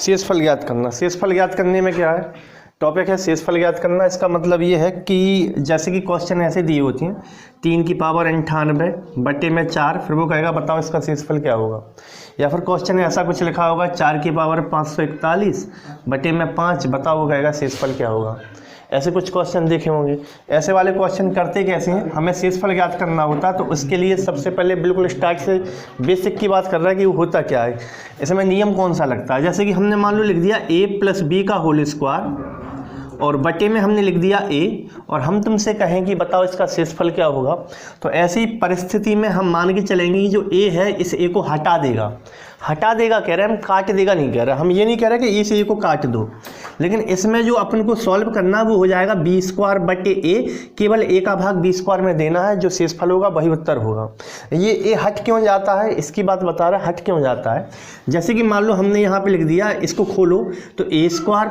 शेषफल ज्ञात करना। शेषफल ज्ञात करने में क्या है, टॉपिक है शेषफल ज्ञात करना। इसका मतलब ये है कि जैसे कि क्वेश्चन ऐसे दिए होती हैं 3 की पावर 98 बटे में 4, फिर वो कहेगा बताओ इसका शेषफल क्या होगा। या फिर क्वेश्चन में ऐसा कुछ लिखा होगा 4 की पावर 541 बटे में 5, बताओ वो कहेगा शेषफल क्या होगा। ऐसे कुछ क्वेश्चन देखे होंगे। ऐसे वाले क्वेश्चन करते कैसे हैं, हमें शेषफल ज्ञात करना होता है तो उसके लिए सबसे पहले बिल्कुल स्टार्ट से बेसिक की बात कर रहा है कि वो होता क्या है, इसमें नियम कौन सा लगता है। जैसे कि हमने मान लो लिख दिया a + b का होल स्क्वायर और बटे में हमने लिख दिया a, और हम तुमसे कहें कि बताओ इसका शेषफल क्या होगा। तो ऐसी परिस्थिति में हम मान के चलेंगे कि जो a है इस a को हटा देगा। हटा देगा कह रहे हैं, हम काट देगा नहीं कह रहे। हम ये नहीं कह रहे कि a से a को काट दो, लेकिन इसमें जो अपन को सॉल्व करना वो हो जाएगा b² बटे a, केवल a का भाग b² में देना है, जो शेषफल होगा वही उत्तर होगा। ये a हट क्यों जाता है इसकी बात बता रहा है, हट क्यों जाता है। जैसे कि मान लो हमने यहाँ पे लिख दिया, इसको खोलो तो a²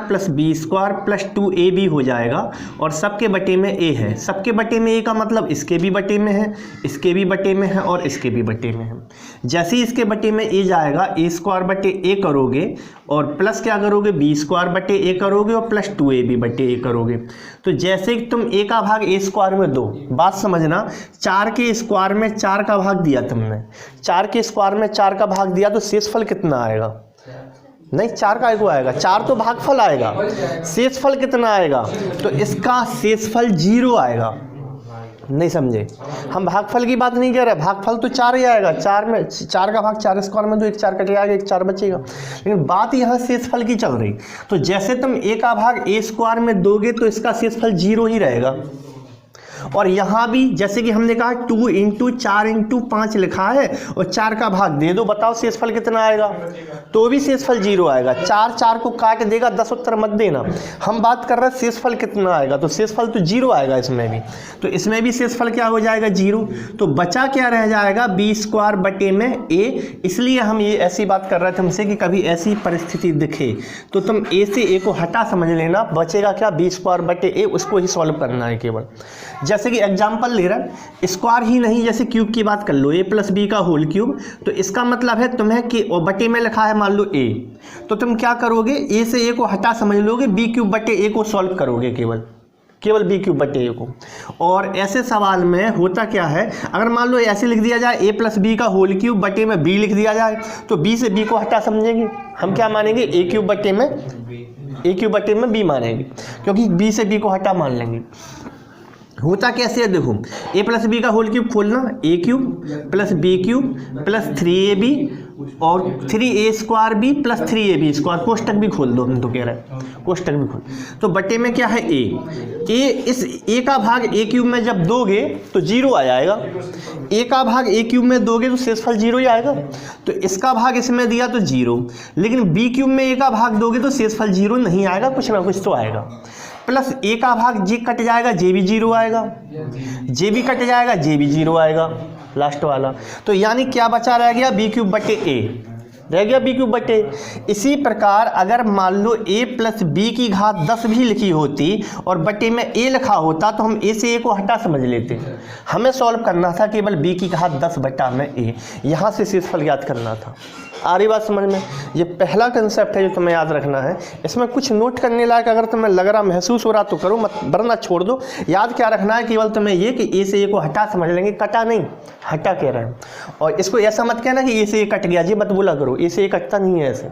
+ b² + 2ab हो जाएगा, और सबके बटे में a है। सबके बटे में a का मतलब इसके भी बटे में है, इसके भी बटे में है और इसके भी बटे में है। जैसे ही इसके बटे में a जाएगा a² बटे a करोगे और प्लस क्या करोगे b² बटे a करोगे और प्लस 2ab बटे a करोगे। तो जैसे कि तुम a का भाग a² में दो, बात समझना, 4 के स्क्वायर में 4 का भाग दिया तुमने, 4 के स्क्वायर में 4 का भाग दिया तो शेषफल कितना आएगा, नहीं 4 का को आएगा, 4 तो भागफल आएगा, शेषफल कितना आएगा, तो इसका शेषफल 0 आएगा। नहीं समझे, हम भागफल की बात नहीं कह रहे, भागफल तो 4 ही आएगा। 4 में 4 का भाग 4 स्क्वायर में दो, 1 4 कट जाएगा, 1 4 बचेगा। लेकिन बात यहाँ शेषफल की चल रही, तो जैसे तुम a का भाग a² में दोगे तो इसका शेषफल 0 ही रहेगा। और यहाँ भी जैसे कि हमने कहा 2 × 4 × 5 लिखा है और 4 का भाग दे दो, बताओ शेषफल कितना आएगा, तो भी शेषफल 0 आएगा। 4 को काट देगा, 10 उत्तर मत देना। हम बात कर रहे हैं शेषफल कितना आएगा, तो शेषफल तो 0 आएगा इसमें भी, तो इसमें भी शेषफल क्या हो जाएगा 0। तो बचा क्या रह जाएगा b² बटे में a। इसलिए हम ये ऐसी बात कर रहे थे हमसे कि कभी ऐसी परिस्थिति दिखे तो तुम a से a को हटा समझ लेना, बचेगा क्या b² बटे a, उसको ही सॉल्व करना है केवल। जैसे कि एग्जाम्पल ले रहा है, स्क्वायर ही नहीं, जैसे क्यूब की बात कर लो, a + b का होल क्यूब, तो इसका मतलब है तुम्हें कि बटे में लिखा है मान लो a, तो तुम क्या करोगे, a से a को हटा समझ लोगे, b³ बटे a को सॉल्व करोगे केवल b³ बटे a को। और ऐसे सवाल में होता क्या है, अगर मान लो ऐसे लिख दिया जाए a + b का होल क्यूब बटे में b लिख दिया जाए, तो b से b को हटा समझेंगे, हम क्या मानेंगे a³ बटे में b मानेंगे, क्योंकि b से b को हटा मान लेंगे। होता कैसे है देखो, a + b का होल क्यूब खोलना, a³ + b³ + 3ab और 3a² b + 3ab², कोष्टक भी खोल दो, हम तो कह रहे हैं कोष्टक भी खोल। तो बटे में क्या है a, इस a का भाग a³ में जब दोगे तो 0 आ जाएगा। a का भाग a³ में दोगे तो शेषफल 0 ही आएगा। तो इसका भाग इसमें दिया तो 0, लेकिन b³ में a का भाग दोगे तो शेषफल 0 नहीं आएगा, कुछ ना कुछ तो आएगा। प्लस a का भाग j कट जाएगा, j भी 0 आएगा, j भी कट जाएगा, j भी 0 आएगा लास्ट वाला। तो यानी क्या बचा रह गया, b³ बटे a रह गया, b³ बटे। इसी प्रकार अगर मान लो a + b की घात 10 भी लिखी होती और बटे में a लिखा होता तो हम a से a को हटा समझ लेते। हमें सॉल्व करना था केवल b की घात 10 बटा में a, यहाँ से शेषफल याद करना था। आ रही बात समझ में, ये पहला कंसेप्ट है जो तुम्हें याद रखना है। इसमें कुछ नोट करने लायक अगर तुम्हें लग रहा, महसूस हो रहा तो करो, मत वरना छोड़ दो। याद क्या रखना है, केवल तुम्हें ये कि a से a को हटा समझ लेंगे, कटा नहीं, हटा कह रहे हैं। और इसको ऐसा मत कहना कि a से a कट गया, जी मत बोला करो, a से a कटता नहीं है ऐसे,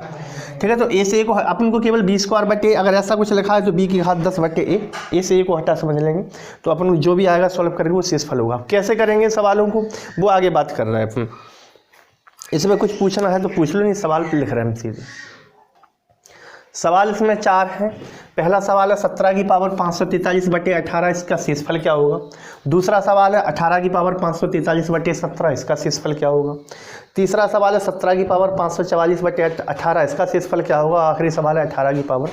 ठीक है। तो a से a को अपन को केवल b² बटे, अगर ऐसा कुछ लिखा है तो b की घात 10 बटे a से a को हटा समझ लेंगे, तो अपन जो भी आएगा सॉल्व करेंगे वो शेषफल होगा। कैसे करेंगे सवालों को, वो आगे बात कर रहे हैं अपन। इसमें कुछ पूछना है तो पूछ लो, नहीं सवाल पे लिख रहे हैं हम सीधे। सवाल इसमें 4 है। पहला सवाल है 17 की पावर 543 बटे 18, इसका शेषफल क्या होगा। दूसरा सवाल है 18 की पावर 543 बटे 17, इसका शेषफल क्या होगा। तीसरा सवाल है 17 की पावर 544 बटे 18, इसका शेषफल क्या होगा। आखिरी सवाल है 18 की पावर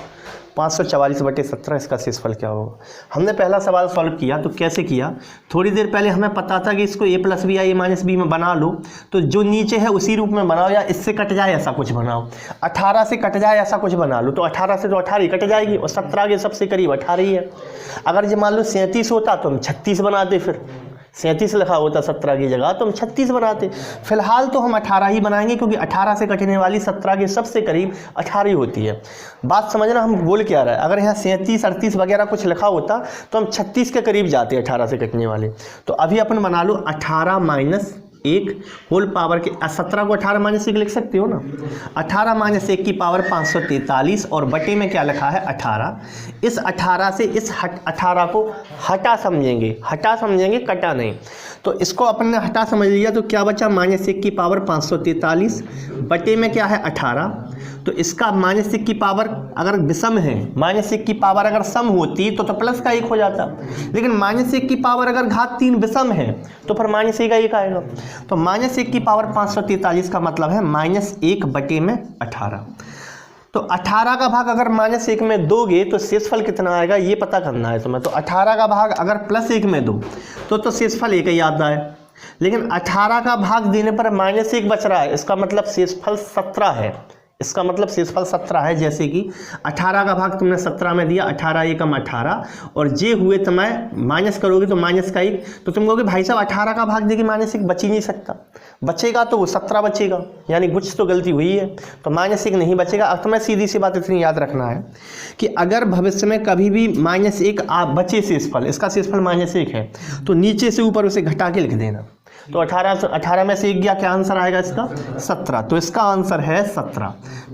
544 बटे 17, इसका शेषफल क्या होगा। हमने पहला सवाल सॉल्व किया तो कैसे किया, थोड़ी देर पहले हमें पता था कि इसको a + b या a - b में बना लो, तो जो नीचे है उसी रूप में बनाओ, या इससे कट जाए ऐसा कुछ बनाओ, 18 से कट जाए ऐसा कुछ बना लो। तो 18 से तो 18 ही कट जाएगी और 17 के सबसे करीब 18 ही है। अगर जो मान लो 37 होता तो हम 36 बनाते, फिर 37 लिखा होता 17 की जगह तो हम 36 बनाते। फिलहाल तो हम 18 ही बनाएंगे क्योंकि 18 से कटने वाली 17 के सबसे करीब 18 ही होती है। बात समझना हम बोल क्या रहा है, अगर यहाँ 37 38 वगैरह कुछ लिखा होता तो हम 36 के करीब जाते 18 से कटने वाले। तो अभी अपन बना लो 18 माइनस 1 होल पावर के 17 को 18 माइनस 1 लिख सकते हो ना। 18 माइनस 1 की पावर 543 और बटे में क्या लिखा है 18। इस 18 से इस 18 को हटा समझेंगे, हटा समझेंगे, कटा नहीं। तो इसको अपन ने हटा समझ लिया तो क्या बचा माइनस 1 की पावर 543 बटे में क्या है 18। तो इसका माइनस 1 की पावर अगर विषम है, माइनस 1 की पावर अगर सम होती तो प्लस का 1 हो जाता, लेकिन माइनस 1 की पावर अगर घात 3 विषम है तो फिर माइनस 1 का 1 आएगा। तो माइनस 1 की पावर 543 का मतलब है माइनस 1 बटे में 18। तो 18 का भाग अगर माइनस 1 में दोगे तो शेषफल कितना आएगा ये पता करना है तुम्हें। तो 18 का भाग अगर प्लस 1 में दो तो शेषफल 1 ही आता है, लेकिन 18 का भाग देने पर माइनस 1 बच रहा है, इसका मतलब शेषफल 17 है। इसका मतलब शेषफल 17 है। जैसे कि 18 का भाग तुमने 17 में दिया, 18 एकम 18 और जे हुए तुम्हें माइनस करोगे तो माइनस का 1, तो तुम कहोगे भाई साहब 18 का भाग देके माइनस 1 बच ही नहीं सकता, बचेगा तो वो 17 बचेगा, यानी कुछ तो गलती हुई है, तो माइनस 1 नहीं बचेगा। अब तुम्हें सीधी सी बात इतनी याद रखना है कि अगर भविष्य में कभी भी माइनस 1 बचे शेषफल, इसका शेषफल माइनस 1 है तो नीचे से ऊपर उसे घटा के लिख देना। तो 18 में से 1 गया, क्या आंसर आएगा इसका 17। तो इसका आंसर है 17।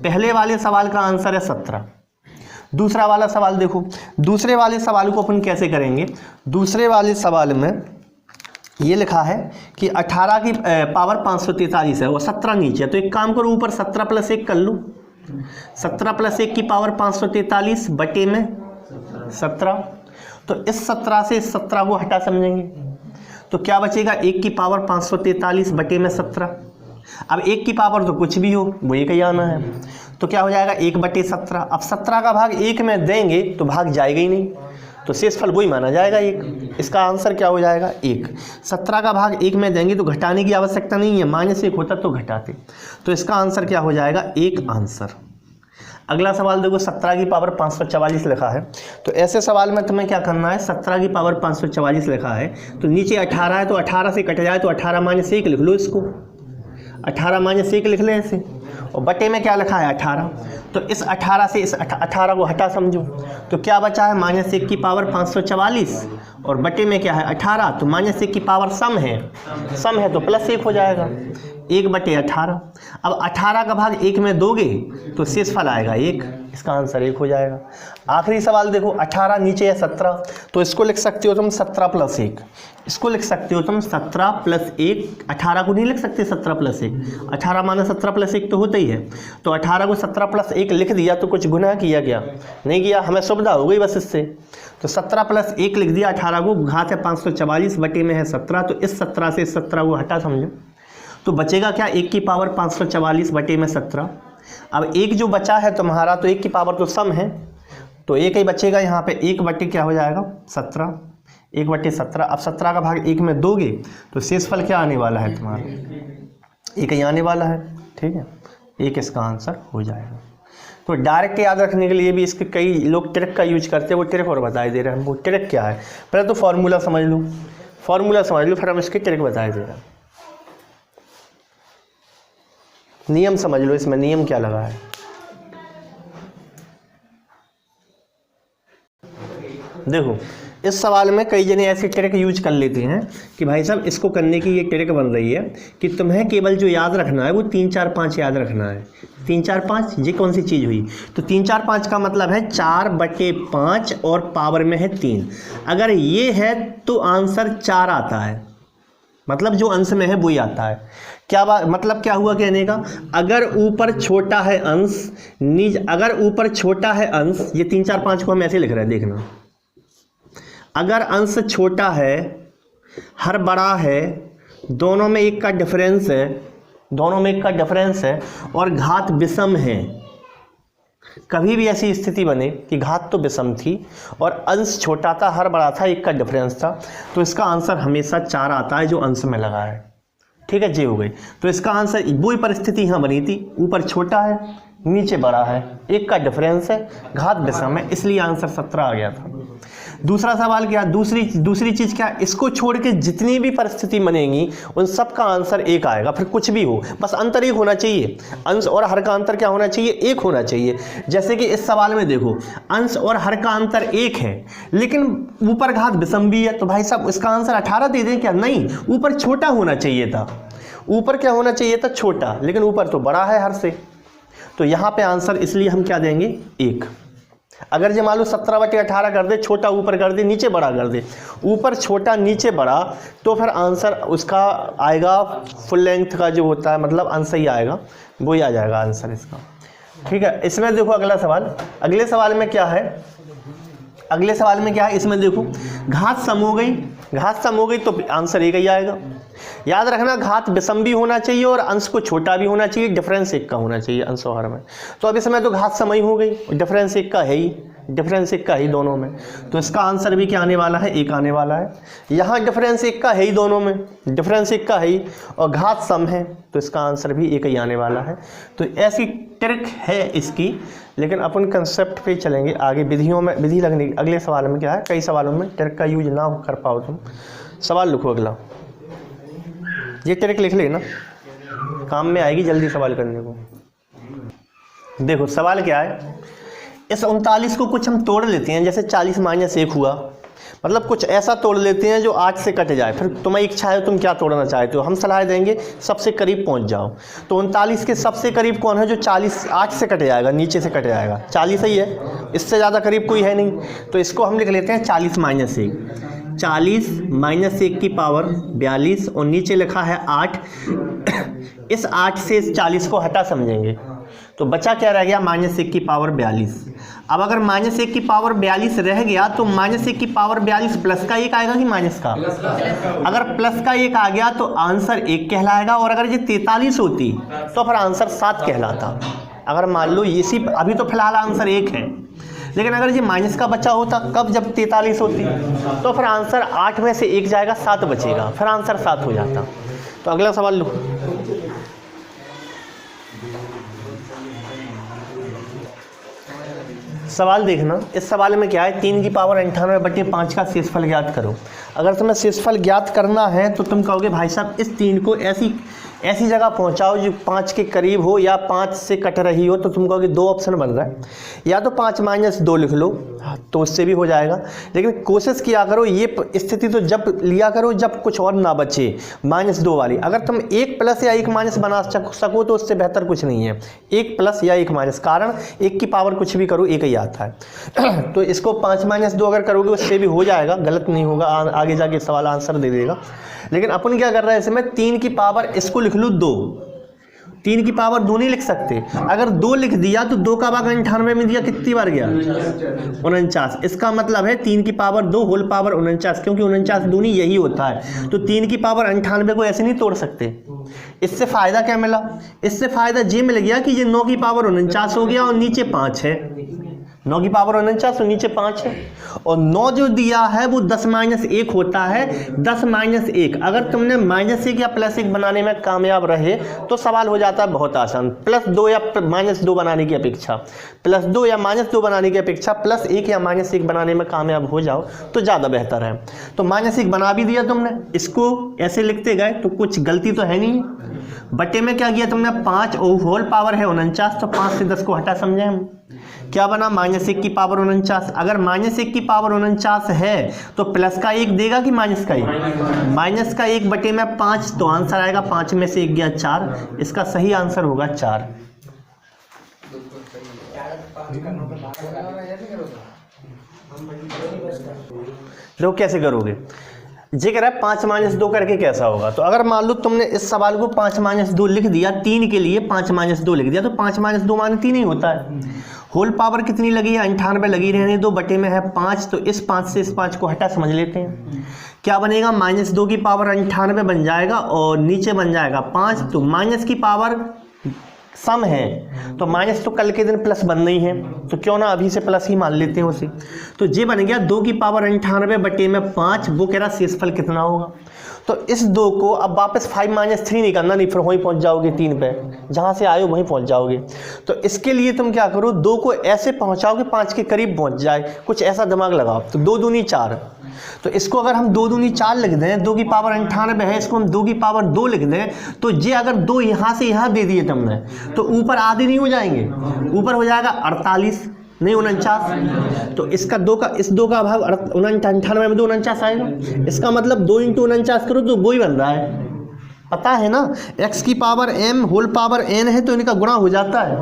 पहले वाले सवाल का आंसर है 17। दूसरा वाला सवाल देखो, दूसरे वाले सवाल को अपन कैसे करेंगे। दूसरे वाले सवाल में ये लिखा है कि 18 की पावर 543 है और 17 नीचे है, तो एक काम करो ऊपर 17 प्लस 1 कर लो। 17 प्लस 1 की पावर 543 बटे में 17। तो इस 17 से इस 17 को हटा समझेंगे तो क्या बचेगा 1 की पावर 543 बटे में 17। अब 1 की पावर तो कुछ भी हो वो 1 ही आना है, तो क्या हो जाएगा 1 बटे 17। अब 17 का भाग 1 में देंगे तो भाग जाएगा ही नहीं, तो शेषफल वही माना जाएगा 1। इसका आंसर क्या हो जाएगा 1। 17 का भाग 1 में देंगे तो घटाने की आवश्यकता नहीं है, माइनस 1 होता तो घटाते, तो इसका आंसर क्या हो जाएगा 1 आंसर। अगला सवाल देखो 17 की पावर 544 लिखा है, तो ऐसे सवाल में तुम्हें क्या करना है, 17 की पावर 544 लिखा है तो नीचे 18 है तो 18 से कट जाए तो 18 माइनस 1 लिख लो, इसको 18 माइनस 1 लिख लें ऐसे, और बटे में क्या लिखा है 18। तो इस 18 से इस 18 को हटा समझो तो क्या बचा है माइनस 1 की पावर 544 और बटे में क्या है 18। तो माइनस 1 की पावर सम है, सम है तो प्लस 1 हो जाएगा, 1 बटे 18। अब 18 का भाग 1 में दोगे तो शेषफल आएगा 1, इसका आंसर 1 हो जाएगा। आखिरी सवाल देखो 18 नीचे है 17, तो इसको लिख सकते हो तुम 17 प्लस 1, इसको लिख सकते हो तुम 17 प्लस 1। 18 को नहीं लिख सकते 17 प्लस 1, 18 माना 17 प्लस 1 तो होता ही है, तो 18 को 17 प्लस 1 लिख दिया तो कुछ गुनाह किया क्या, नहीं किया, हमें सुविधा हो गई बस इससे। तो 17 प्लस 1 लिख दिया, 18 को घात है 544 बटे में है 17, तो इस 17 से इस 17 को हटा समझो तो बचेगा क्या 1 की पावर 544 बटे में 17। अब 1 जो बचा है तुम्हारा तो 1 की पावर तो सम है तो 1 ही बचेगा यहाँ पे, 1 बटे क्या हो जाएगा 17, 1 बटे 17। अब 17 का भाग 1 में दोगे तो शेषफल क्या आने वाला है तुम्हारा 1 ही आने वाला है, ठीक है, 1 इसका आंसर हो जाएगा। तो डायरेक्ट याद रखने के लिए भी इसके कई लोग ट्रिक का यूज करते हैं, वो ट्रिक और बता दे रहे हैं। वो ट्रिक क्या है, पहले तो फार्मूला समझ लो, फार्मूला समझ लो फिर हम इसकी ट्रिक बता दे रहे हैं। नियम समझ लो, इसमें नियम क्या लगा है। देखो इस सवाल में कई जने ऐसी ट्रिक यूज कर लेते हैं कि भाई साहब इसको करने की ये ट्रिक बन रही है कि तुम्हें केवल जो याद रखना है वो 3 4 5 याद रखना है। 3 4 5 ये कौन सी चीज़ हुई, तो 3 4 5 का मतलब है 4 बटे 5 और पावर में है 3। अगर ये है तो आंसर 4 आता है, मतलब जो अंश में है वही आता है। क्या बात मतलब क्या हुआ कहने का, अगर ऊपर छोटा है अंश अगर ऊपर छोटा है अंश, ये 3 4 5 को हम ऐसे लिख रहे हैं, देखना, अगर अंश छोटा है हर बड़ा है, दोनों में 1 का डिफरेंस है, दोनों में 1 का डिफरेंस है और घात विषम है। कभी भी ऐसी स्थिति बने कि घात तो विषम थी और अंश छोटा था हर बड़ा था, 1 का डिफरेंस था, तो इसका आंसर हमेशा 4 आता है जो अंश में लगा है, ठीक है जी हो गई। तो इसका आंसर वही परिस्थिति यहाँ बनी थी, ऊपर छोटा है नीचे बड़ा है, 1 का डिफरेंस है, घात विषम है, इसलिए आंसर 17 आ गया था। दूसरा सवाल क्या, दूसरी चीज़ क्या, इसको छोड़ के जितनी भी परिस्थिति बनेंगी उन सब का आंसर एक आएगा, फिर कुछ भी हो बस अंतर एक होना चाहिए। अंश और हर का अंतर क्या होना चाहिए, एक होना चाहिए। जैसे कि इस सवाल में देखो अंश और हर का अंतर एक है लेकिन ऊपर घात विषम भी है, तो भाई साहब इसका आंसर 18 दे दें क्या, नहीं, ऊपर छोटा होना चाहिए था, ऊपर क्या होना चाहिए था, छोटा, लेकिन ऊपर तो बड़ा है हर से, तो यहाँ पे आंसर इसलिए हम क्या देंगे, 1। अगर जो मान लो 17/18 कर दे, छोटा ऊपर कर दे नीचे बड़ा कर दे, ऊपर छोटा नीचे बड़ा, तो फिर आंसर उसका आएगा फुल लेंथ का जो होता है, मतलब आंसर ही आएगा, वही आ जाएगा आंसर इसका। ठीक है, इसमें देखो अगला सवाल, अगले सवाल में क्या है, अगले सवाल में क्या है, इसमें देखो घात सम हो गई, घात सम हो गई तो आंसर एक ही आएगा। याद रखना घात विषम भी होना चाहिए और अंश को छोटा भी होना चाहिए, डिफरेंस एक का होना चाहिए अंश और हर में। तो अब इसमें तो घात सम ही हो गई, डिफरेंस एक का है ही, डिफरेंस एक का ही दोनों में, तो इसका आंसर भी क्या आने वाला है, 1 आने वाला है। यहाँ डिफरेंस एक का है ही दोनों में, डिफरेंस एक का है ही, और घात सम है तो इसका आंसर भी 1 ही आने वाला है। तो ऐसी ट्रिक है इसकी, लेकिन अपन कंसेप्ट पे चलेंगे आगे, विधियों में विधि लगने। अगले सवाल में क्या है, कई सवालों में ट्रिक का यूज ना कर पाओ तुम। सवाल लिखो अगला, ये ट्रिक लिख लेना, काम में आएगी जल्दी सवाल करने को। देखो सवाल क्या है, इस 39 को कुछ हम तोड़ लेते हैं, जैसे 40 - 1 हुआ, मतलब कुछ ऐसा तोड़ लेते हैं जो 8 से कट जाए, फिर तुम्हें इच्छा है तुम क्या तोड़ना चाहते हो, हम सलाह देंगे सबसे करीब पहुंच जाओ। तो 39 के सबसे करीब कौन है, जो 40 8 से कट जाएगा, नीचे से कट जाएगा, 40 ही है, इससे ज़्यादा करीब कोई है नहीं, तो इसको हम लिख लेते हैं 40 - 1, 40 - 1 की पावर 42, और नीचे लिखा है 8, इस 8 से इस 40 को हटा समझेंगे, तो बचा क्या रह गया, -1 की पावर 42। अब अगर -1 की पावर 42 रह गया तो -1 की पावर 42 प्लस का 1 आएगा कि माइनस का, अगर प्लस का 1 आ गया तो आंसर 1 कहलाएगा, और अगर ये 43 होती तो फिर आंसर 7 कहलाता। अगर मान लो इसी, अभी तो फिलहाल आंसर 1 है, लेकिन अगर ये माइनस का बचा होता कब, जब 43 होती, तो फिर आंसर 8 में से 1 जाएगा, 7 बचेगा, फिर आंसर 7 हो जाता। तो अगला सवाल लो, सवाल देखना, इस सवाल में क्या है, 3 की पावर 98/5 का शेषफल ज्ञात करो। अगर तुम्हें शेषफल ज्ञात करना है तो तुम कहोगे भाई साहब इस 3 को ऐसी जगह पहुंचाओ जो 5 के करीब हो या 5 से कट रही हो, तो तुम कहोगे 2 ऑप्शन बन रहा है, या तो 5 - 2 लिख लो तो उससे भी हो जाएगा, लेकिन कोशिश किया करो ये स्थिति तो जब लिया करो जब कुछ और ना बचे, -2 वाली। अगर तुम 1 प्लस या 1 माइनस बना सको तो उससे बेहतर कुछ नहीं है, 1 प्लस या 1 माइनस, कारण 1 की पावर कुछ भी करो 1 ही आता है। तो इसको 5 - 2 अगर करोगे उससे भी हो जाएगा, गलत नहीं होगा, आगे जाके सवाल आंसर दे देगा। लेकिन अपन क्या कर रहे हैं इसमें, 3 की पावर, इसको लिख लूँ 2, 3 की पावर 2 नहीं लिख सकते, अगर 2 लिख दिया तो 2 का भाग 98 में दिया, कितनी बार गया, 49, इसका मतलब है 3 की पावर 2 होल पावर 49, क्योंकि 49 दूनी यही होता है, तो 3 की पावर 98 को ऐसे नहीं तोड़ सकते। इससे फायदा क्या मिला, इससे फायदा ये मिल गया कि ये 9 की पावर 49 हो गया और नीचे 5 है, 9 की पावर 49 और नीचे 5 है, और 9 जो दिया है वो 10 - 1 होता है, 10 - 1। अगर तुमने -1 या +1 बनाने में कामयाब रहे तो सवाल हो जाता है बहुत आसान, +2 या -2 बनाने की अपेक्षा, +2 या -2 बनाने की अपेक्षा +1 या -1 बनाने में कामयाब हो जाओ तो ज़्यादा बेहतर है। तो -1 बना भी दिया तुमने, इसको ऐसे लिखते गए तो कुछ गलती तो है नहीं, बटे में क्या किया तुमने, 5 और होल पावर है 49, तो 5 से 10 को हटा समझे हम, क्या बना, -1 की पावर 49। अगर -1 की पावर 49 है तो प्लस का 1 देगा कि माइनस का 1, माइनस का 1 बटे में 5, तो आंसर आएगा 5 में से 1 गया 4, इसका सही आंसर होगा 4। देखो कैसे करोगे, ये कह रहा है 5 - 2 करके कैसा होगा, तो अगर मान लो तुमने इस सवाल को 5 - 2 लिख दिया, 3 के लिए 5 - 2 लिख दिया, तो 5 - 2 माने 3 ही होता है। होल पावर कितनी लगी है, 98 लगी रहने दो, बटे में है 5, तो इस 5 से इस 5 को हटा समझ लेते हैं, क्या बनेगा, -2 की पावर 98 बन जाएगा और नीचे बन जाएगा 5, तो माइनस की पावर सम है तो माइनस तो कल के दिन प्लस बनना ही है, तो क्यों ना अभी से प्लस ही मान लेते हैं उसे। तो ये बन गया 2 की पावर 98 बटे में 5, वो कह रहा शेषफल कितना होगा। तो इस 2 को अब वापस 5 - 3 नहीं करना, नहीं फिर वहीं पहुंच जाओगे 3 पे, जहाँ से आए हो वहीं पहुंच जाओगे। तो इसके लिए तुम क्या करो, 2 को ऐसे पहुंचाओ कि 5 के करीब पहुंच जाए, कुछ ऐसा दिमाग लगाओ। तो 2 दूनी 4, तो इसको अगर हम 2 दूनी 4 लिख दें, 2 की पावर 98 है, इसको हम 2 की पावर 2 लिख दें, तो ये अगर 2 यहाँ से यहाँ दे दिए तुमने तो ऊपर आधे नहीं हो जाएंगे, ऊपर हो जाएगा 48 नहीं 49। तो इसका 2 का इस 2 का भाग 98 में 2 49 आएगा। इसका मतलब 2 × 49 करो तो वही बन रहा है, पता है ना, x की power m whole power n है तो इनका गुणा हो जाता है,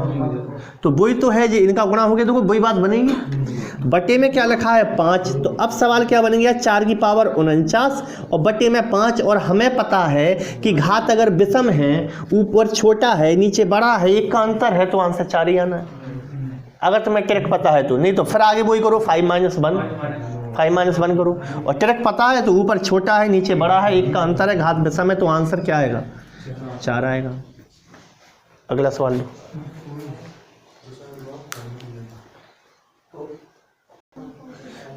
तो वही तो है, जी इनका गुणा हो गया तो वही बात बनेगी। बटे में क्या लिखा है 5, तो अब सवाल क्या बन गया 4 की पावर 49 और बटे में 5, और हमें पता है कि घात अगर विषम है, ऊपर छोटा है नीचे बड़ा है, एक का अंतर है, तो आंसर 4 ही आना है, अगर तुम्हें ट्रिक पता है तो। नहीं तो फिर आगे वही करो 5 - 1 करो, और ट्रिक पता है तो ऊपर छोटा है नीचे बड़ा है, एक का अंतर है, घात विषम है, तो आंसर क्या आएगा 4 आएगा। अगला सवाल लो।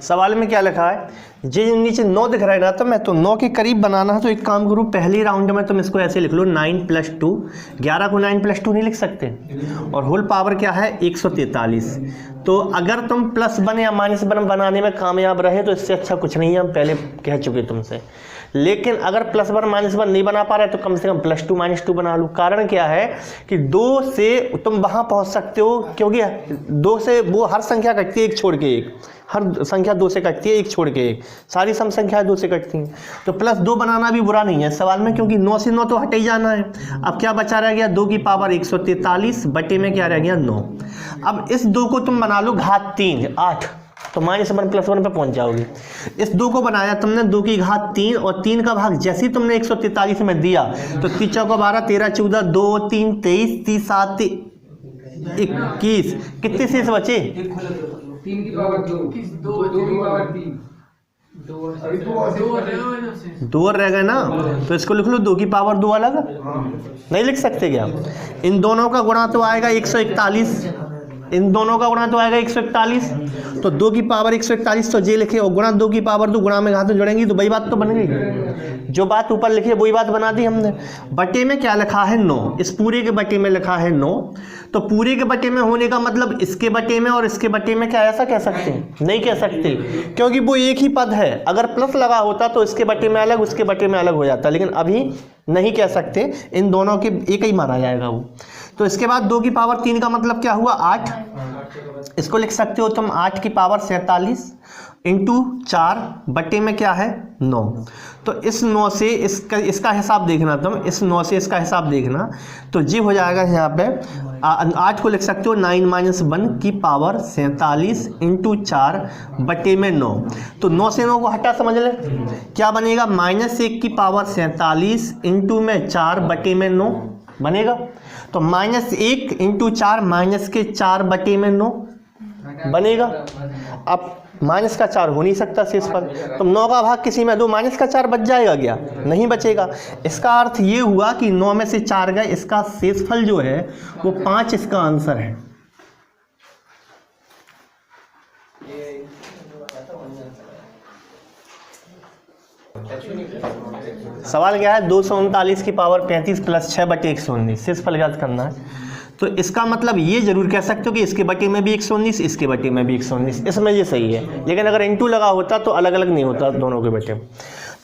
सवाल में क्या लिखा है, ये नीचे 9 दिख रहा है ना, तो मैं तो 9 के करीब बनाना है, तो एक काम करूँ पहले राउंड में तुम इसको ऐसे लिख लो 9 + 2, 11 को 9 + 2 नहीं लिख सकते, और होल पावर क्या है 143। तो अगर तुम +1 या -1 बनाने में कामयाब रहे तो इससे अच्छा कुछ नहीं है, हम पहले कह चुके तुमसे। लेकिन अगर +1 -1 नहीं बना पा रहे तो कम से कम +2 - 2 बना लो। कारण क्या है कि 2 से तुम वहाँ पहुँच सकते हो, क्योंकि 2 से वो हर संख्या कटती है एक छोड़ के एक, हर संख्या 2 से कटती है एक छोड़ के एक, सारी सम संख्याएं 2 से कटती हैं। तो +2 बनाना भी बुरा नहीं है सवाल में, क्योंकि 9 से 9 तो हट ही जाना है। अब क्या बचा रह गया 2 की पावर 143 बटे में क्या रह गया 9। अब इस 2 को तुम बना लो घात 3 8, तो -1 +1 पे पहुंच जाओगे। इस 2 को बनाया तुमने 2 की घात 3, और 3 का भाग जैसे ही तुमने 143 में दिया तो 3 चौका 12 13 14 2 3 23 30 7 21, कितने शेष बचे 3 की पावर 2 की पावर 3 2 और रह गए ना, तो इसको लिख लो 2 की पावर 2 अलग नहीं लिख सकते क्या। इन दोनों का गुणा तो आएगा 141, इन दोनों का गुणा तो आएगा 141, तो 2 की पावर 141 तो जे लिखे, और गुणा 2 की पावर 2, गुणा में घात जुड़ेंगी तो वही बात तो बन गई, जो बात ऊपर लिखी है वही बात बना दी हमने। बटे में क्या लिखा है 9, इस पूरे के बटे में लिखा है 9, तो पूरे के बटे में होने का मतलब इसके बटे में और इसके बटे में क्या ऐसा कह सकते हैं, नहीं कह सकते, क्योंकि वो एक ही पद है। अगर प्लस लगा होता तो इसके बटे में अलग उसके बटे में अलग हो जाता, लेकिन अभी नहीं कह सकते, इन दोनों के एक ही माना जाएगा वो। तो इसके बाद 2 की पावर 3 का मतलब क्या हुआ 8, इसको लिख सकते हो तुम 8 की पावर 47 इंटू 4 बटे में क्या है 9। तो इस 9 से इसका हिसाब देखना तुम, इस 9 से इसका हिसाब देखना, तो जी हो जाएगा यहाँ पे 8 को लिख सकते हो 9 - 1 की पावर 47 इंटू 4 बटे में 9। तो 9 से 9 को हटा समझ ले, क्या बनेगा -1 की पावर 47 इंटू में 4 बटे में 9 बनेगा। तो -1 इंटू 4 -4 बटे में 9 बनेगा। अब माइनस का 4 हो नहीं सकता शेषफल, तो 9 का भाग किसी में दो, -4 बच जाएगा क्या, नहीं बचेगा। इसका अर्थ ये हुआ कि 9 में से 4 गए, इसका शेषफल जो है वो 5 इसका आंसर है। सवाल क्या है 239 की पावर 35 प्लस 6 बटे 119 शेषफल ज्ञात करना है। तो इसका मतलब ये जरूर कह सकते हो कि इसके बटे में भी 119 इसके बटे में भी 119, इसमें ये सही है। लेकिन अगर इंटू लगा होता तो अलग अलग नहीं होता दोनों के बटे।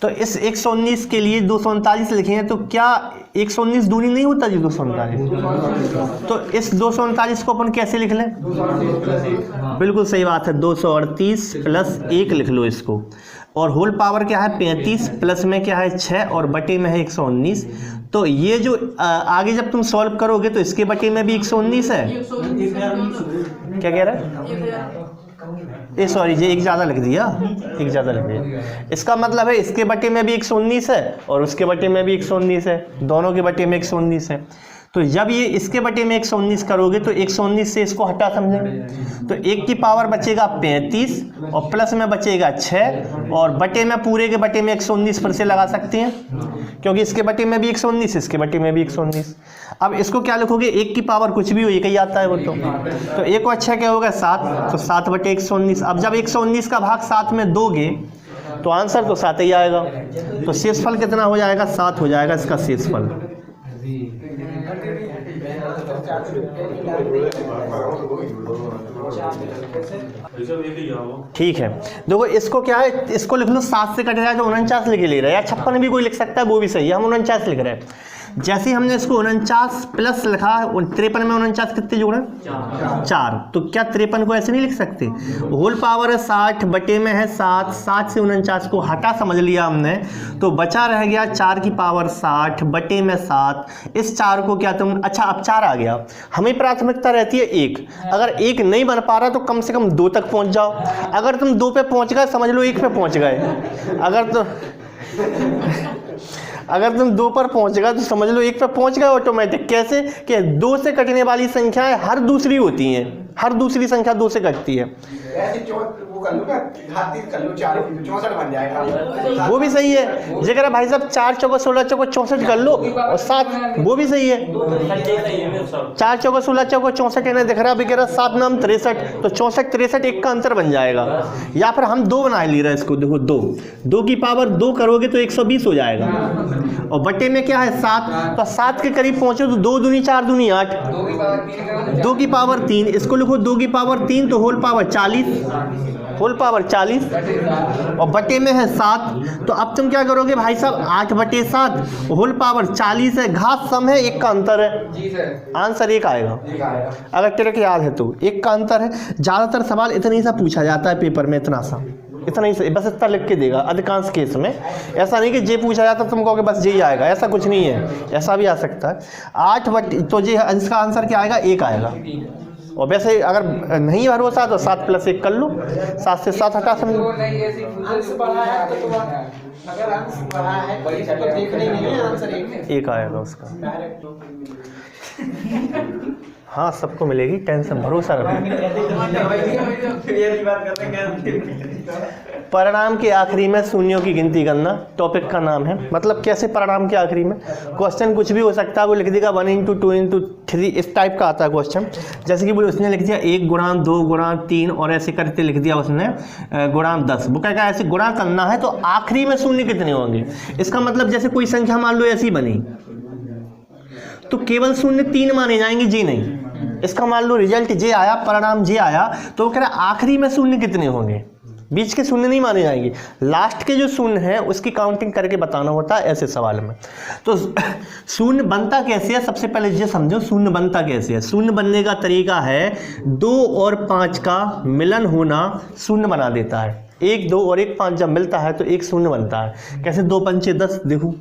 तो इस 119 के लिए 239 लिखे हैं, तो क्या 119 दूनी नहीं होता जी 239? तो इस 239 को अपन कैसे लिख लें? बिल्कुल सही बात है, 238 प्लस 1 लिख लो इसको। और होल पावर क्या है 35, प्लस में क्या है 6 और बटे में है 119। तो ये जो आगे जब तुम सॉल्व करोगे तो इसके बटे में भी 119 है। क्या कह रहा है? सॉरी ये एक ज़्यादा लिख दिया, एक ज़्यादा लिख दिया। इसका मतलब है इसके बटे में भी 119 है और उसके बटे में भी 119 है, दोनों के बटे में 119 है। तो जब ये इसके बटे में 119 करोगे तो 119 से इसको हटा समझेंगे, तो 1 की पावर बचेगा 35 और प्लस में बचेगा 6 और बटे में पूरे के बटे में 119 फिर से लगा सकते हैं, क्योंकि इसके बटे में भी 119, इसके बटे में भी 119। अब इसको क्या लिखोगे, 1 की पावर कुछ भी हो, एक ही आता है वो तो 1 और 6 क्या होगा 7, तो 7 बटे 119। अब जब 119 का भाग 7 में दोगे तो आंसर तो 7 ही आएगा, तो शेषफल कितना हो जाएगा, 7 हो जाएगा इसका शेषफल। ठीक है, देखो इसको क्या है, इसको लिख लो 7 से कट जाए तो 49 लिख ले रहा है, या 56 भी कोई लिख सकता है, वो भी सही है, हम 49 लिख रहे हैं। जैसे ही हमने इसको 49 प्लस लिखा, 53 में 49 कितने जोड़े 4, तो क्या 53 को ऐसे नहीं लिख सकते, होल पावर है 60 बटे में है 7, 7 से 49 को हटा समझ लिया हमने, तो बचा रह गया 4 की पावर 60 बटे में 7। इस 4 को क्या तुम, अच्छा अब 4 आ गया, हमें प्राथमिकता रहती है 1, अगर 1 नहीं बन पा रहा तो कम से कम 2 तक पहुंच जाओ, अगर तुम 2 पे पहुंच गए समझ लो 1 पे पहुंच गए, अगर तुम 2 पर पहुंच गए तो समझ लो 1 पर पहुंच गए ऑटोमेटिक। कैसे कि 2 से कटने वाली संख्याएं हर दूसरी होती हैं, हर दूसरी संख्या 2 से कटती है। वो भी सही है, जेकर भाई साहब 4 चौका 16 चौका 64 कर लो और 7, वो भी सही है, 4 चौका 16 चौका 64 इन्हें दिख रहा है, 7 नाम 63, तो 64 63 1 का अंतर बन जाएगा। या फिर हम 2 बना ले रहे हैं इसको, देखो 2 की पावर 2 करोगे तो 120 हो जाएगा, और बटे में क्या है 7, तो 7 के करीब पहुंचे तो 2 दूनी 4 दूनी 8, 2 की पावर 3, इसको लिखो 2 की पावर 3 तो होल पावर 40, होल पावर 40 और बटे में है 7, तो अब तुम क्या करोगे भाई साहब 8 बटे 7 होल पावर 40 है, घात सम है, 1 का अंतर है जी सर, आंसर 1 आएगा। अगर ट्रिक याद है तो 1 का अंतर है। ज़्यादातर सवाल इतना ही सा पूछा जाता है पेपर में, इतना ही बस इतना लिख के देगा अधिकांश केस में, ऐसा नहीं कि जे पूछा जाता तुम कहोगे बस जे ही आएगा, ऐसा कुछ नहीं है, ऐसा भी आ सकता है। 8 बटे, तो जे इसका आंसर क्या आएगा 1 आएगा, और वैसे अगर नहीं भरोसा तो 7 + 1 कर लो, 7 से 7 हटा समझो, अगर अंश बढ़ा है तो देखने नहीं है, आंसर 1 आएगा उसका। हाँ सबको मिलेगी, टेंशन भरोसा रखो। परिणाम के आखिरी में शून्यों की गिनती करना टॉपिक का नाम है। मतलब कैसे परिणाम के आखिरी में, क्वेश्चन कुछ भी हो सकता है, वो लिख देगा 1 × 2 × 3, इस टाइप का आता है क्वेश्चन। जैसे कि वो उसने लिख दिया 1 × 2 × 3 और ऐसे करके लिख दिया उसने × 10। वो क्या ऐसे गुणा करना है तो आखिरी में शून्य कितने होंगे। इसका मतलब जैसे कोई संख्या मान लो ऐसी बनी तो केवल शून्य 3 माने जाएंगे, जी नहीं। इसका मान लो रिजल्ट जे आया, परिणाम जे आया, तो वो कह रहा है आखिरी में शून्य कितने होंगे, बीच के शून्य नहीं माने जाएंगे, लास्ट के जो शून्य हैं उसकी काउंटिंग करके बताना होता है ऐसे सवाल में। तो शून्य बनता कैसे है, सबसे पहले ये समझो शून्य बनता कैसे है। शून्य बनने का तरीका है 2 और 5 का मिलन होना शून्य बना देता है। 1 2 और 1 5 जब मिलता है तो एक शून्य बनता है। कैसे 2 पंचे 10, देखो।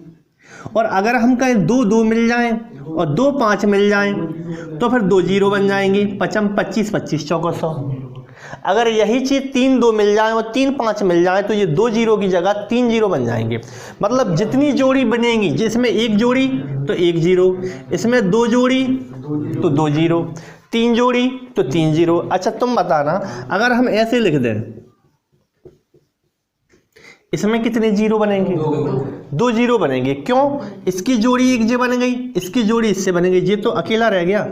और अगर हम कहें 2 2 मिल जाएं और 2 5 मिल जाएं तो फिर 2 0 बन जाएंगे, 5 25 25 चौका 100। अगर यही चीज़ 3 2 मिल जाए और 3 5 मिल जाए तो ये 2 0 की जगह 3 0 बन जाएंगे। मतलब जितनी जोड़ी बनेंगी, जिसमें 1 जोड़ी तो 1 0, इसमें 2 जोड़ी तो 2 0, 3 जोड़ी तो 3 0। अच्छा तुम बताना, अगर हम ऐसे लिख दें इसमें कितने 0 बनेंगे, 2 0 बनेंगे। क्यों, इसकी जोड़ी 1 जे बन गई, इसकी जोड़ी इससे बन गई, ये तो अकेला रह गया,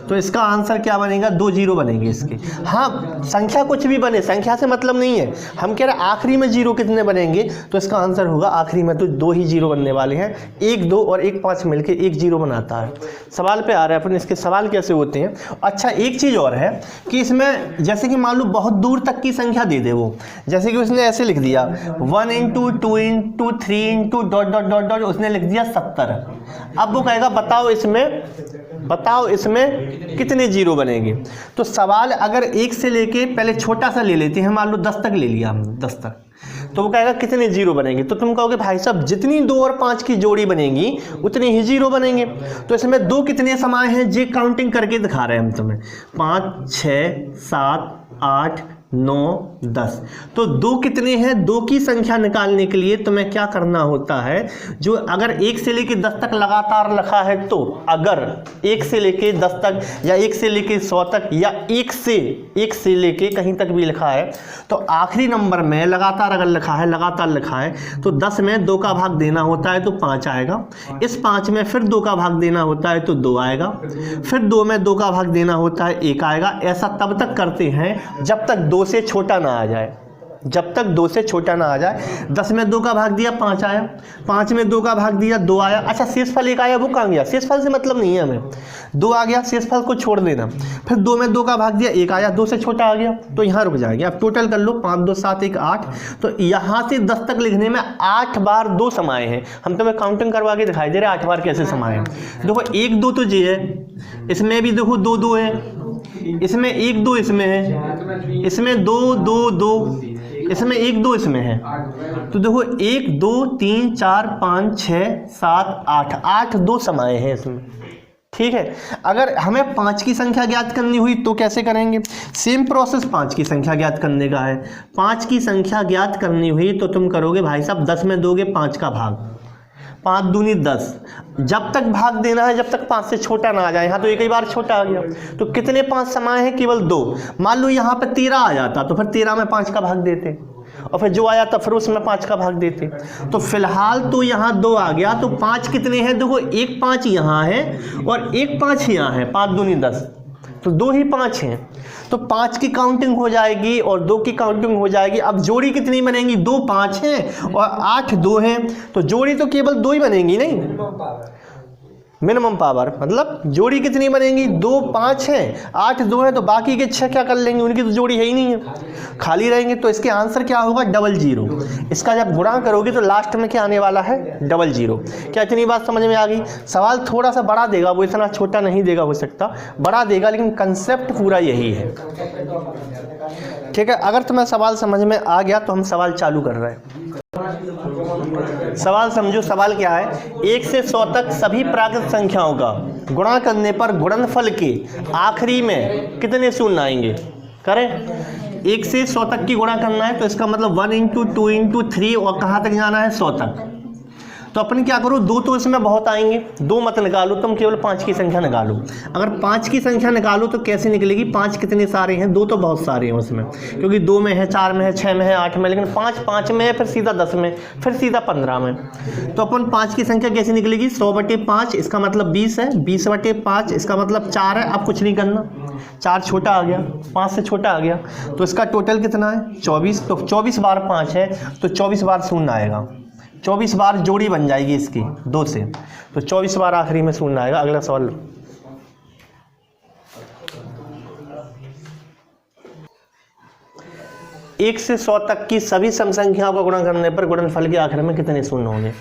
तो इसका आंसर क्या बनेगा, 2 0 बनेंगे इसके। हाँ संख्या कुछ भी बने, संख्या से मतलब नहीं है, हम कह रहे हैं आखिरी में 0 कितने बनेंगे, तो इसका आंसर होगा आखिरी में तो 2 ही 0 बनने वाले हैं। 1 2 और 1 5 मिलके 1 0 बनाता है। सवाल पे आ रहा है अपन, इसके सवाल कैसे होते हैं। अच्छा एक चीज़ और है कि इसमें जैसे कि मान लो बहुत दूर तक की संख्या दे दे वो, जैसे कि उसने ऐसे लिख दिया 1 × 2 × 3 × डॉट डॉट डॉट डॉट, उसने लिख दिया 70। अब वो कहेगा बताओ इसमें कितने 0 बनेंगे। तो सवाल अगर 1 से लेके पहले छोटा सा ले लेते हैं, मान लो 10 तक ले लिया हमने, 10 तक, तो वो कहेगा कितने 0 बनेंगे। तो तुम कहोगे भाई साहब जितनी 2 और 5 की जोड़ी बनेगी उतनी ही 0 बनेंगे। तो इसमें 2 कितने समाए हैं, जे काउंटिंग करके दिखा रहे हैं हम तुम्हें, 5 6 7 8 9, 10। तो 2 कितने हैं? 2 की संख्या निकालने के लिए तुम्हें क्या करना होता है, जो अगर 1 से लेके 10 तक लगातार लिखा है, तो अगर 1 से लेके 10 तक या 1 से लेके 100 तक या 1 से लेके कहीं तक भी लिखा है, तो आखिरी नंबर में लगातार अगर लगातार लिखा है तो 10 में 2 का भाग देना होता है तो 5 आएगा। इस 5 में फिर 2 का भाग देना होता है तो 2 आएगा। फिर 2 में 2 का भाग देना होता है 1 आएगा। ऐसा तब तक करते हैं जब तक 2 से छोटा ना आ जाए, जब तक 2 से छोटा ना आ जाए। 10 में 2 का भाग दिया 5 आया, 5 में 2 का भाग दिया 2 आया। अच्छा, शेषफल 1 आया, वो कहाँ गया? शेषफल से मतलब नहीं है हमें, 2 आ गया, शेषफल को छोड़ देना। फिर 2 में 2 का भाग दिया 1 आया, 2 से छोटा आ गया तो यहाँ रुक जाएंगे। अब टोटल कर लो, 5, 2, 7, 1, 8। तो यहाँ से 10 तक लिखने में 8 बार 2 समाए हैं। हम तुम्हें काउंटिंग करवा के दिखाई दे रहे 8 बार कैसे समाए हैं। देखो 1, 2 तो ये है, इसमें भी देखो 2, 2 है, इसमें 1, 2 इसमें है, इसमें 2, 2, 2, इसमें 1, 2 इसमें है। तो देखो 1, 2, 3, 4, 5, 6, 7, 8 2 समाए हैं इसमें। ठीक है, अगर हमें 5 की संख्या ज्ञात करनी हुई तो कैसे करेंगे? सेम प्रोसेस 5 की संख्या ज्ञात करने का है। 5 की संख्या ज्ञात करनी हुई तो तुम करोगे भाई साहब 10 में दोगे 5 का भाग, 5 दूनी 10। जब तक भाग देना है जब तक 5 से छोटा ना आ जाए। यहाँ तो एक ही बार छोटा आ गया, तो कितने 5 समाए हैं? केवल 2। मान लो यहाँ पे 13 आ जाता तो फिर 13 में 5 का भाग देते, और फिर जो आया था फिर उसमें 5 का भाग देते। तो फिलहाल तो यहाँ 2 आ गया, तो 5 कितने हैं? देखो 1 5 यहाँ है और 1 5 यहाँ है, 5 दूनी 10, तो 2 ही 5 हैं। तो 5 की काउंटिंग हो जाएगी और 2 की काउंटिंग हो जाएगी। अब जोड़ी कितनी बनेगी? 2 5 हैं और 8 2 हैं, तो जोड़ी तो केवल 2 ही बनेगी, नहीं मिनिमम पावर, मतलब जोड़ी कितनी बनेगी? 2 5 हैं, 8 2 हैं, तो बाकी के 6 क्या कर लेंगे? उनकी तो जोड़ी है ही नहीं है, खाली रहेंगे। तो इसके आंसर क्या होगा? 00। इसका जब गुणा करोगे तो लास्ट में क्या आने वाला है? 00। क्या इतनी बात समझ में आ गई? सवाल थोड़ा सा बड़ा देगा, वो इतना छोटा नहीं देगा, हो सकता बड़ा देगा, लेकिन कंसेप्ट पूरा यही है। ठीक है, अगर तुम्हें सवाल समझ में आ गया तो हम सवाल चालू कर रहे हैं। सवाल समझो, सवाल क्या है? 1 से 100 तक सभी प्राकृत संख्याओं का गुणा करने पर गुणनफल के आखिरी में कितने शून्य आएंगे? करें। 1 से 100 तक की गुणा करना है तो इसका मतलब 1 इंटू 2 इंटू 3 और कहाँ तक जाना है? 100 तक। तो अपन क्या करो, 2 तो इसमें बहुत आएंगे, 2 मत निकालो, तुम केवल 5 की संख्या निकालो। अगर 5 की संख्या निकालो तो कैसे निकलेगी? 5 कितने सारे हैं? 2 तो बहुत सारे हैं उसमें, क्योंकि 2 में है, 4 में है, 6 में है, 8 में, लेकिन 5 में है, फिर सीधा 10 में, फिर सीधा 15 में। तो अपन 5 की संख्या कैसे निकलेगी? 100/5, इसका मतलब 20 है, 20/5 इसका मतलब 4 है। अब कुछ नहीं करना, 4 छोटा आ गया, 5 से छोटा आ गया, तो इसका टोटल कितना है? 24। तो 24 बार 5 है तो 24 बार शून्य आएगा, 24 बार जोड़ी बन जाएगी इसकी 2 से, तो 24 बार आखिरी में शून्य आएगा। अगला सवाल। 1 से 100 तक की सभी सम संख्याओं का गुणा करने पर गुणनफल के आखिर में कितने शून्य होंगे?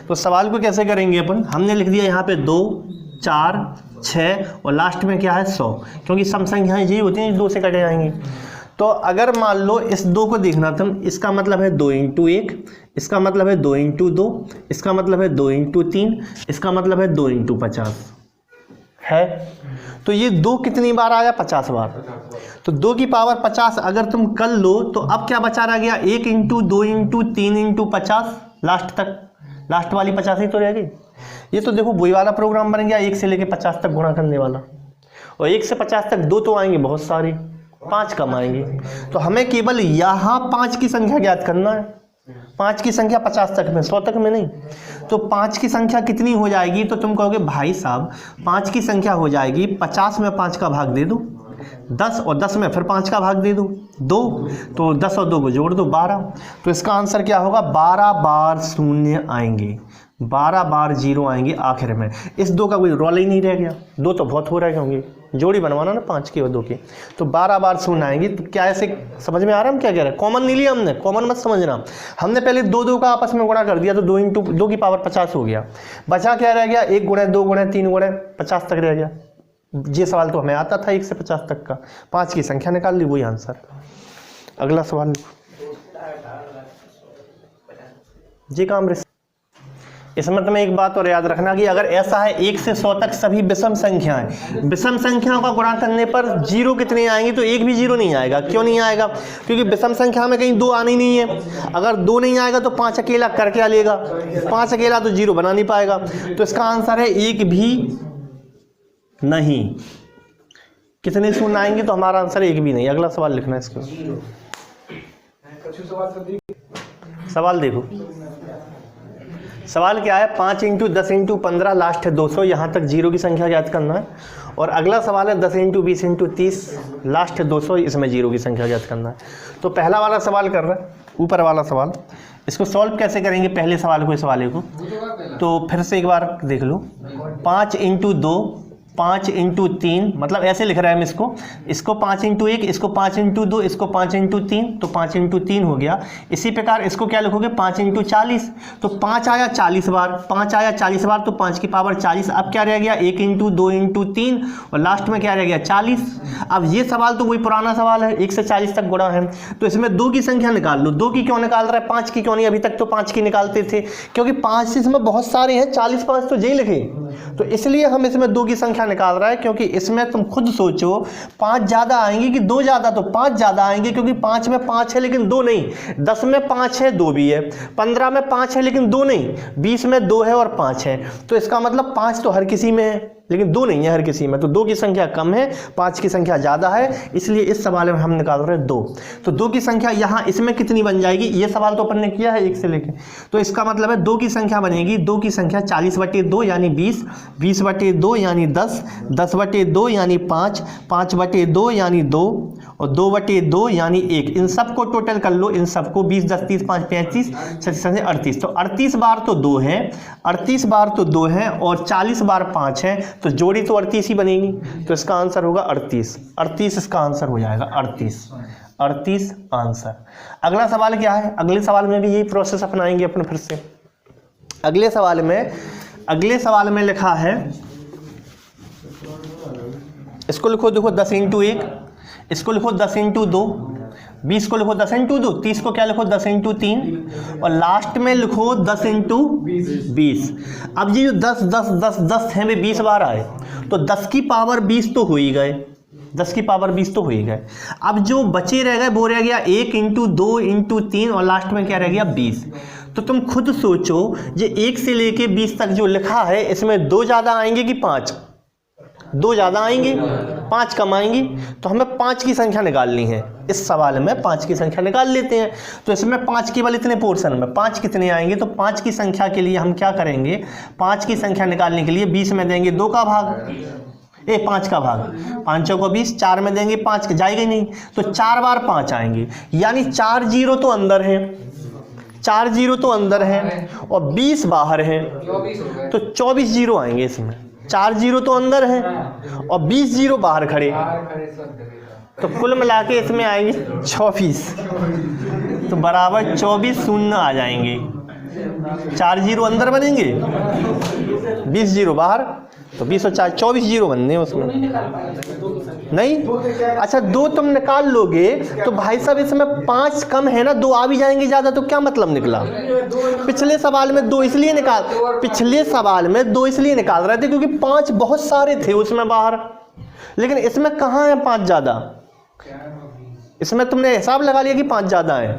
तो सवाल को कैसे करेंगे अपन? हमने लिख दिया यहाँ पे 2 4 6 और लास्ट में क्या है? 100, क्योंकि सम संख्याएं यही होती हैं 2 से कटे जाएंगी। तो अगर मान लो इस 2 को देखना तुम, इसका मतलब है 2 इंटू 1, इसका मतलब है 2 इंटू 2, इसका मतलब है 2 इंटू 3, इसका मतलब है 2 इंटू 50 है। तो ये 2 कितनी बार आया? 50 बार। तो 2 की पावर 50 अगर तुम कर लो तो अब क्या बचा रह गया? 1 इंटू 2 इंटू 3 इंटू 50, लास्ट तक, लास्ट वाली 50 ही तो रह गई। ये तो देखो वही वाला प्रोग्राम बन गया, 1 से लेके 50 तक गुणा करने वाला। और 1 से 50 तक 2 तो आएंगे बहुत सारे, 5 कम आएंगे। तो हमें केवल यहाँ 5 की संख्या ज्ञात करना है। 5 की संख्या 50 तक में, 100 तक में नहीं। तो 5 की संख्या कितनी हो जाएगी? तो तुम कहोगे भाई साहब 5 की संख्या हो जाएगी, 50 में 5 का भाग दे दो 10, और 10 में फिर 5 का भाग दे दो 2, तो 10 और 2 को जोड़ दो 12। तो इसका आंसर क्या होगा? 12 बार शून्य आएंगे, 12 बार 0 आएंगे आखिर में। इस 2 का कोई रोल ही नहीं रह गया, 2 तो बहुत हो रहे होंगे, जोड़ी बनवाना ना 5 की और 2 की। तो 12 बार शून्य आएंगी। तो क्या ऐसे समझ में आ रहा है हम क्या कह रहे हैं? कॉमन नहीं लिया हमने, कॉमन मत समझना। हमने पहले 2 का आपस में गुणा कर दिया तो 2 इंटू 2 की पावर 50 हो गया। बचा क्या रह गया? 1 गुणे 2 गुणे 3 गुणे 50 तक रह गया। ये सवाल तो हमें आता था 1 से 50 तक का। 5 की संख्या निकाल ली, वही आंसर। अगला सवाल। जी काम इसमें तुम्हें एक बात और याद रखना कि अगर ऐसा है 1 से 100 तक सभी विषम संख्याएं, विषम संख्याओं का गुणा करने पर जीरो कितने आएंगे, तो एक भी जीरो नहीं आएगा। क्यों नहीं आएगा? क्योंकि विषम संख्या में कहीं 2 आनी नहीं है। अगर 2 नहीं आएगा तो 5 अकेला कर क्या लेगा, 5 अकेला तो जीरो बना नहीं पाएगा। तो इसका आंसर है एक भी नहीं। कितने शून्य आएंगे, तो हमारा आंसर एक भी नहीं। अगला सवाल लिखना है इसको। सवाल देखो, सवाल क्या है, 5 × 10 × 15 लास्ट है 200, यहाँ तक जीरो की संख्या ज्ञात करना है। और अगला सवाल है 10 × 20 × 30 लास्ट है 200, इसमें जीरो की संख्या ज्ञात करना है। तो पहला वाला सवाल कर रहा है, ऊपर वाला सवाल, इसको सॉल्व कैसे करेंगे पहले सवाल को, इस वाले को। तो फिर से एक बार देख लो, 5 × 2 5 × 3, मतलब ऐसे लिख रहा है हम इसको 5 × 1, इसको 5 × 2, इसको 5 × 3, तो 5 × 3 हो गया। इसी प्रकार इसको क्या लिखोगे, 5 × 40, तो 5 आया 40 बार, 5 आया 40 बार, तो 5 की पावर 40। अब क्या रह गया, 1 × 2 × 3, और लास्ट में क्या रह गया 40। अब ये सवाल तो वही पुराना सवाल है, 1 से 40 तक गुणा है, तो इसमें 2 की संख्या निकाल लो। 2 की क्यों निकाल रहा है, 5 की क्यों नहीं? अभी तक तो 5 की निकालते थे, क्योंकि 5 से इसमें बहुत सारे हैं, 40 5 तो यही लिखे, तो इसलिए हम इसमें 2 की संख्या निकाल रहा है। क्योंकि इसमें तुम खुद सोचो 5 ज्यादा आएंगे कि 2 ज्यादा, तो 5 ज्यादा आएंगे, क्योंकि 5 में 5 है लेकिन 2 नहीं, 10 में 5 है 2 भी है, 15 में 5 है लेकिन 2 नहीं, 20 में 2 है और 5 है। तो इसका मतलब 5 तो हर किसी में है लेकिन 2 नहीं है हर किसी में, तो 2 की संख्या कम है, 5 की संख्या ज़्यादा है, इसलिए इस सवाल में हम निकाल रहे हैं 2। तो 2 की संख्या यहाँ इसमें कितनी बन जाएगी, ये सवाल तो अपन ने किया है 1 से लेके, तो इसका मतलब है 2 की संख्या बनेगी, 2 की संख्या 40/2 यानी 20, 20/2 यानी 10, 10/2 यानी 5, 5/2 यानी 2, और 2/2 यानी 1। इन सबको टोटल कर लो, इन सबको 20 10 30 5 35 37 38, तो 38 बार तो 2 है, 38 बार तो 2 है, और 40 बार 5 है, तो जोड़ी तो 38 ही बनेगी। तो इसका आंसर होगा 38, 38 इसका आंसर हो जाएगा, 38 आंसर। अगला सवाल क्या है, अगले सवाल में भी यही प्रोसेस अपनाएंगे अपन फिर से। अगले सवाल में लिखा है, इसको लिखो, देखो 10 × 1, इसको लिखो 10 × 2, 20 को लिखो 10 × 2, 30 को क्या लिखो 10 × 3, और लास्ट में लिखो 10 × 20। अब ये जो 10 10 10 10 है वे 20 बार आए, तो 10 की पावर 20 तो हो ही गए, 10 की पावर 20 तो हो ही गए। अब जो बचे रह गए वो रह गया 1 × 2 × 3, और लास्ट में क्या रह गया 20। तो तुम खुद सोचो, ये 1 से लेके 20 तक जो लिखा है, इसमें 2 ज़्यादा आएंगे कि 5? 2 ज़्यादा आएंगे, 5 कम आएंगे, तो हमें 5 की संख्या निकालनी है। इस सवाल में 5 की संख्या निकाल लेते हैं। तो इसमें 5 केवल इतने पोर्शन में 5 कितने आएंगे, तो 5 की संख्या के लिए हम क्या करेंगे, 5 की संख्या निकालने के लिए 20 में देंगे 2 का भाग, 5 का भाग, 5 को 20, 4 में देंगे 5, जाएगा ही नहीं, तो 4 बार 5 आएंगे, यानी 4 जीरो तो अंदर है, 4 जीरो तो अंदर है, और 20 बाहर है, तो 24 जीरो आएंगे इसमें। 4 जीरो तो अंदर है और 20 जीरो बाहर खड़े, तो कुल मिला के इसमें आएंगे 24, तो बराबर 24 शून्य आ जाएंगे। 4 जीरो अंदर बनेंगे, 20 जीरो बाहर, तो 20 और 4 24 जीरो बनने उसमें नहीं। अच्छा 2 तुम निकाल लोगे तो भाई साहब इसमें 5 कम है ना, 2 आ भी जाएंगे ज़्यादा, तो क्या मतलब निकला। पिछले सवाल में 2 इसलिए निकाल रहे थे क्योंकि 5 बहुत सारे थे उसमें बाहर, लेकिन इसमें कहाँ है 5 ज़्यादा, इसमें तुमने हिसाब लगा लिया कि 5 ज़्यादा है,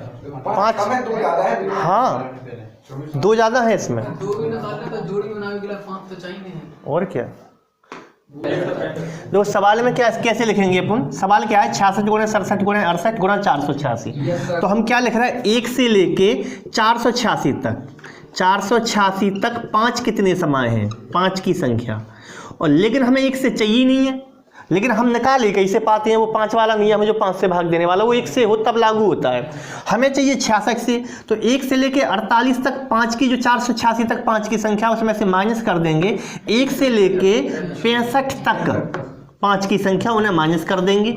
5 हाँ 2 ज़्यादा है इसमें, और क्या। तो सवाल में क्या कैसे लिखेंगे अपन, सवाल क्या है 66 × 67 × 68 × 486, तो हम क्या लिख रहे हैं 1 से लेके 486 तक 5 कितने समाये हैं, 5 की संख्या, और लेकिन हमें 1 से चाहिए नहीं है, लेकिन हम निकाले कैसे पाते हैं, वो 5 वाला नियम है जो 5 से भाग देने वाला, वो 1 से हो तब लागू होता है। हमें चाहिए 66 से, तो 1 से लेके 48 तक 5 की जो 486 तक 5 की संख्या उसमें से माइनस कर देंगे, 1 से लेके 65 तक 5 की संख्या उन्हें माइनस कर देंगे,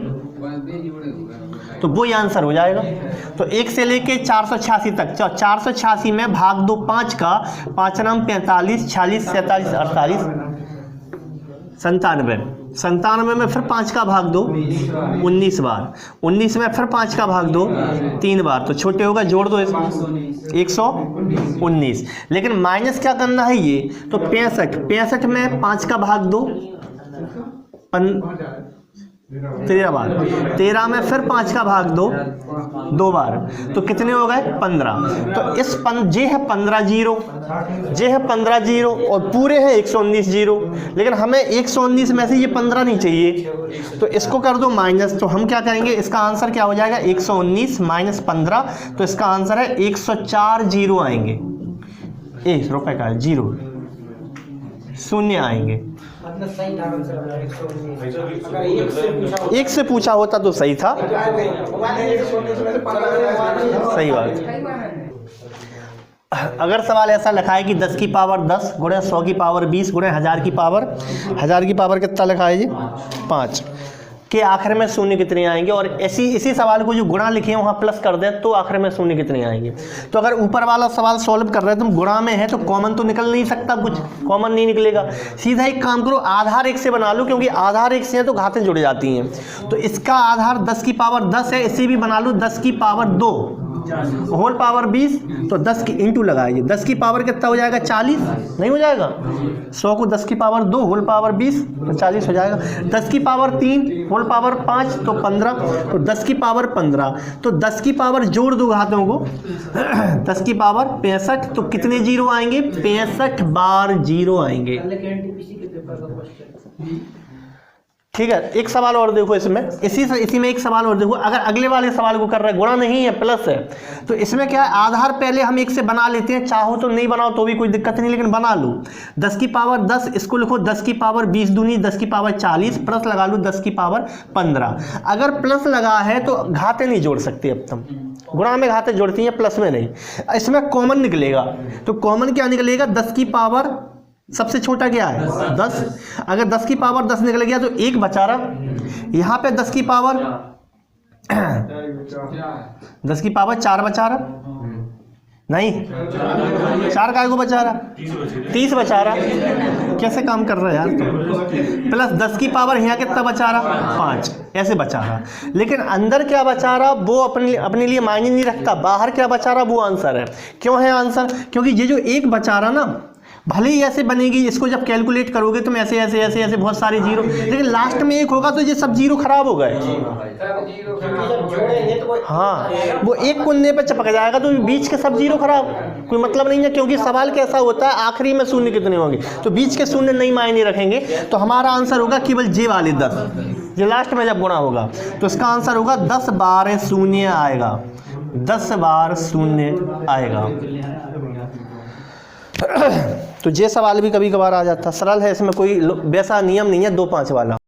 तो वो ही आंसर हो जाएगा। तो 1 से लेके 486 तक, 486 में भाग दो 5 का, 5 नाम 45, 46, 47, 48, 97, 97 में फिर 5 का भाग दो 19 बार, 19 में फिर 5 का भाग दो 3 बार, तो छोटे होगा, जोड़ दो इसमें 119। लेकिन माइनस क्या करना है ये, तो 65 में 5 का भाग दो 13 बार, 13 में फिर 5 का भाग दो 2 बार, तो कितने हो गए 15। तो इस जे है 15 जीरो, जे है 15 जीरो और पूरे हैं 119 जीरो, लेकिन हमें 119 में से ये 15 नहीं चाहिए, तो इसको कर दो माइनस। तो हम क्या करेंगे, इसका आंसर क्या हो जाएगा 119 माइनस 15, तो इसका आंसर है 104 जीरो आएंगे, 1 रुपए का जीरो शून्य आएंगे। मतलब सही था आंसर, अगर एक से पूछा होता तो सही था, सही बात। अगर सवाल ऐसा लिखा है कि 10 की पावर 10 गुणे 100 की पावर 20 गुणे 1000 की पावर कितना लिखा है जी 5 के आखिर में शून्य कितने आएंगे, और इसी सवाल को जो गुणा लिखे हैं वहाँ प्लस कर दें तो आखिर में शून्य कितने आएंगे। तो अगर ऊपर वाला सवाल सॉल्व कर रहे हैं तुम गुणा में है तो कॉमन तो निकल नहीं सकता, कुछ कॉमन नहीं निकलेगा। सीधा एक काम करो, आधार 1 से बना लो, क्योंकि आधार 1 से है तो घातें जुड़ जाती हैं। तो इसका आधार 10 की पावर 10 है, इसे भी बना लो 10 की पावर 2 होल पावर 20, तो 10 की इंटू लगाइए, 10 की पावर कितना हो जाएगा 40, नहीं हो जाएगा। 100 को 10 की पावर 2 होल पावर 20 तो 40 हो जाएगा। 10 की पावर 3 होल पावर 5 तो 15, तो 10 की पावर 15, तो 10 की पावर जोड़ दो घातों को 10 की पावर 65, तो कितने जीरो आएंगे 65 बार जीरो आएंगे। ठीक है, एक सवाल और देखो इसमें, इसी में एक सवाल और देखो। अगर अगले वाले सवाल को कर रहे हैं गुणा नहीं है प्लस है, तो इसमें क्या है, आधार पहले हम 1 से बना लेते हैं, चाहो तो नहीं बनाओ तो भी कोई दिक्कत नहीं, लेकिन बना लो। 10 की पावर 10 इसको लिखो 10 की पावर 20 दूनी 10 की पावर 40 प्लस लगा लो 10 की पावर 15। अगर प्लस लगा है तो घाते नहीं जोड़ सकते, अब तुम गुणा में घाते जोड़ती हैं प्लस में नहीं। इसमें कॉमन निकलेगा, तो कॉमन क्या निकलेगा 10 की पावर सबसे छोटा क्या है 10, अगर 10 की पावर 10 निकल गया तो 1 बचा रहा, यहाँ पे 10 की पावर 10 की पावर 4 बचा रहा, नहीं 4 काय को बचा रहा 30 बचा रहा, कैसे काम कर रहा है यार तुम। प्लस 10 की पावर यहाँ कितना बचा रहा 5, ऐसे बचा रहा। लेकिन अंदर क्या बचा रहा वो अपने लिए मायने नहीं रखता, बाहर क्या बचा रहा वो आंसर है। क्यों है आंसर, क्योंकि ये जो 1 बचा रहा ना भले ही ऐसे बनेगी, इसको जब कैलकुलेट करोगे तुम ऐसे ऐसे ऐसे ऐसे बहुत सारे जीरो, लेकिन लास्ट में 1 होगा तो ये सब जीरो खराब हो गए। हाँ, वो 1 कोने पे चिपक जाएगा तो बीच के सब जीरो खराब, कोई मतलब नहीं है। क्योंकि सवाल कैसा होता है आखिरी में शून्य कितने होंगे, तो बीच के शून्य नहीं मायने रखेंगे। तो हमारा आंसर होगा केवल जे वाले 10, ये लास्ट में जब गुणा होगा तो इसका आंसर होगा 10 बार शून्य आएगा, 10 बार शून्य आएगा। तो ये सवाल भी कभी कभार आ जाता, सरल है, इसमें कोई वैसा नियम नहीं है 2-5 वाला।